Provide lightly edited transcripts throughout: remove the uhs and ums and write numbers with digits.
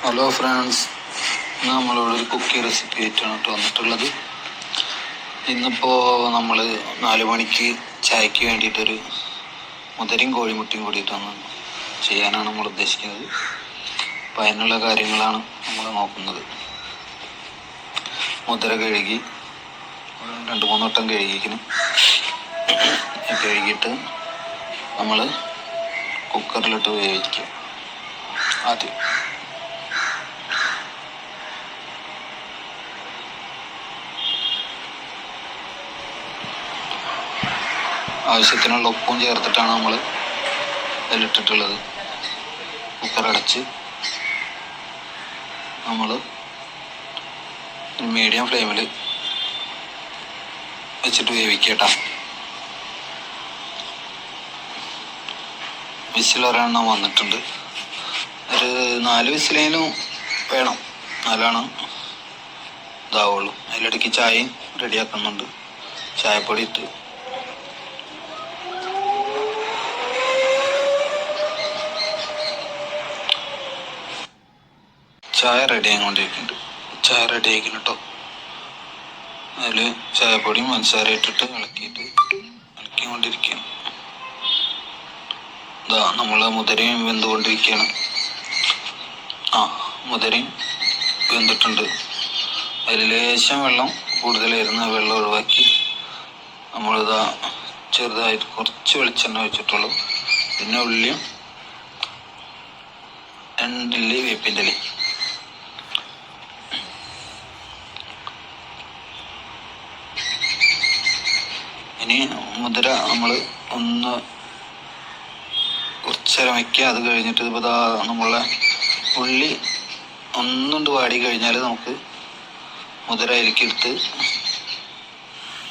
Hello friends, നമ്മളിവിടെ ഒരു cooking recipe ആയിട്ടാണ് വന്നിട്ടുള്ളത്. ഇന്നിപ്പോൾ നമ്മൾ 4 മണിക്ക് ചായക്ക് വേണ്ടിയിട്ടൊരു മുതിരയും കോഴിമുട്ടയും കൂടിയിട്ടൊന്ന് ചെയ്യാനാണ് നമ്മൾ ഉദ്ദേശിക്കുന്നത്. അപ്പോൾ അതിനുള്ള കാര്യങ്ങളാണ് നമ്മൾ നോക്കുന്നത്. മുതിര കഴുകി 2-3 വട്ടം കഴുകിയിട്ട് നമ്മൾ കുക്കറിലിട്ട് വേവിക്കുക. ആദ്യം ആവശ്യത്തിനുള്ള ഉപ്പും ചേർത്തിട്ടാണ് നമ്മൾ അതിലിട്ടിട്ടുള്ളത്. കുക്കറടച്ച് നമ്മൾ മീഡിയം ഫ്ലെയിമിൽ വെച്ചിട്ട് വേവിക്കട്ടോ. വിസിലൊരെണ്ണം വന്നിട്ടുണ്ട്. ഒരു 4 വിസിലേലും വേണം, എന്നാലാണ് ഇതാവുള്ളൂ. അതിലിടയ്ക്ക് ചായയും റെഡിയാക്കുന്നുണ്ട്. ചായപ്പൊടി ഇട്ട് ചായ റെഡി ആയിക്കൊണ്ടിരിക്കുന്നുണ്ട്. ചായ റെഡി ആയിക്കുന്നു കേട്ടോ. അതിൽ ചായപ്പൊടിയും പഞ്ചസാര ഇട്ടിട്ട് ഇളക്കിക്കൊണ്ടിരിക്കുകയാണ്. ഇതാ നമ്മൾ മുതിരയും വെന്തുകൊണ്ടിരിക്കുകയാണ്. മുതിരയും വെന്തിട്ടുണ്ട്. അതിൽ ലേശം വെള്ളം കൂടുതലായിരുന്നു. വെള്ളം ഒഴിവാക്കി നമ്മളിതാ ചെറുതായിട്ട് കുറച്ച് വെളിച്ചെണ്ണ വെച്ചിട്ടുള്ളൂ. പിന്നെ ഉള്ളിയും 2 ഇല്ലി വേപ്പിൻ്റെ ഇല. ഇനി മുതിര നമ്മൾ ഒന്ന് കുറച്ചേരം വയ്ക്കുക. അത് കഴിഞ്ഞിട്ട് ഇപ്പോൾ നമ്മളെ ഉള്ളി ഒന്നുകൊണ്ട് വാടി കഴിഞ്ഞാൽ നമുക്ക് മുതിര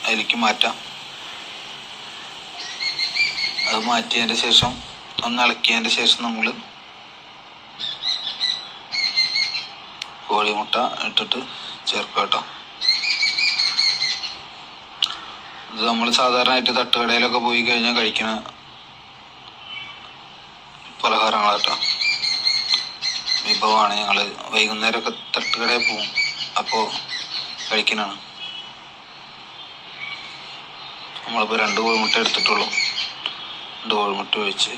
അതിലേക്ക് മാറ്റാം. അത് മാറ്റിയതിൻ്റെ ശേഷം ഒന്ന് ഇളക്കിയതിൻ്റെ ശേഷം നമ്മൾ കോഴിമുട്ട ഇട്ടിട്ട് ചേർക്കാം കേട്ടോ. ഇത് നമ്മൾ സാധാരണയായിട്ട് തട്ടുകടയിലൊക്കെ പോയി കഴിഞ്ഞാൽ കഴിക്കുന്ന പലഹാരങ്ങളാട്ടോ, വിഭവമാണ്. ഞങ്ങൾ വൈകുന്നേരമൊക്കെ തട്ടുകടയിൽ പോവും, അപ്പോൾ കഴിക്കുന്നതാണ്. നമ്മളിപ്പോൾ 2 കോഴിമുട്ട എടുത്തിട്ടുള്ളൂ. 2 കോഴിമുട്ട ഒഴിച്ച്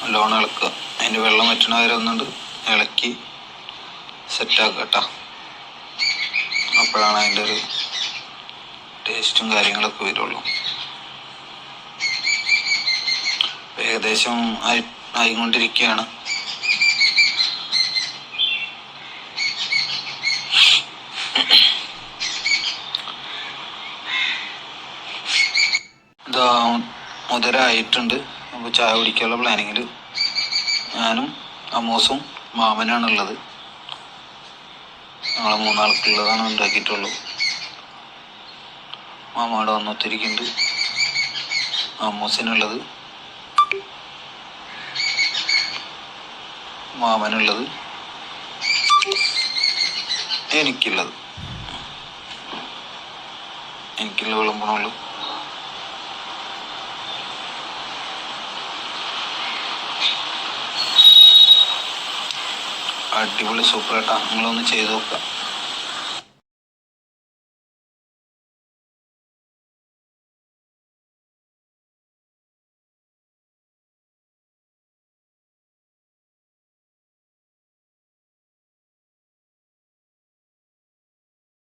നല്ലോണം ഇളക്കുക. അതിൻ്റെ വെള്ളം വറ്റണ വരെ ഒന്നുണ്ട് ഇളക്കി സെറ്റാക്കുക കേട്ടോ. അപ്പോഴാണ് അതിൻ്റെ ഒരു ടേസ്റ്റും കാര്യങ്ങളൊക്കെ വരുള്ളൂ. ഏകദേശം ആയിക്കൊണ്ടിരിക്കുകയാണ്. ഇതാ മുതിര ആയിട്ടുണ്ട്. അപ്പോൾ ചായ കുടിക്കാനുള്ള പ്ലാനിങ്ങിൽ ഞാനും അമ്മൂസും മാമനാണുള്ളത്. ഞങ്ങൾ 3 ആൾക്കുള്ളതാണ് ഉണ്ടാക്കിയിട്ടുള്ളൂ. മാമയുടെ വന്നൊത്തിരിക്കുന്നുണ്ട്. അമ്മൂസിനുള്ളത്, മാമനുള്ളത്, എനിക്കുള്ള വിളമ്പണുള്ളൂ. അടിപൊളി സൂപ്പറായിട്ടാ. നിങ്ങളൊന്ന് ചെയ്ത് നോക്കാം.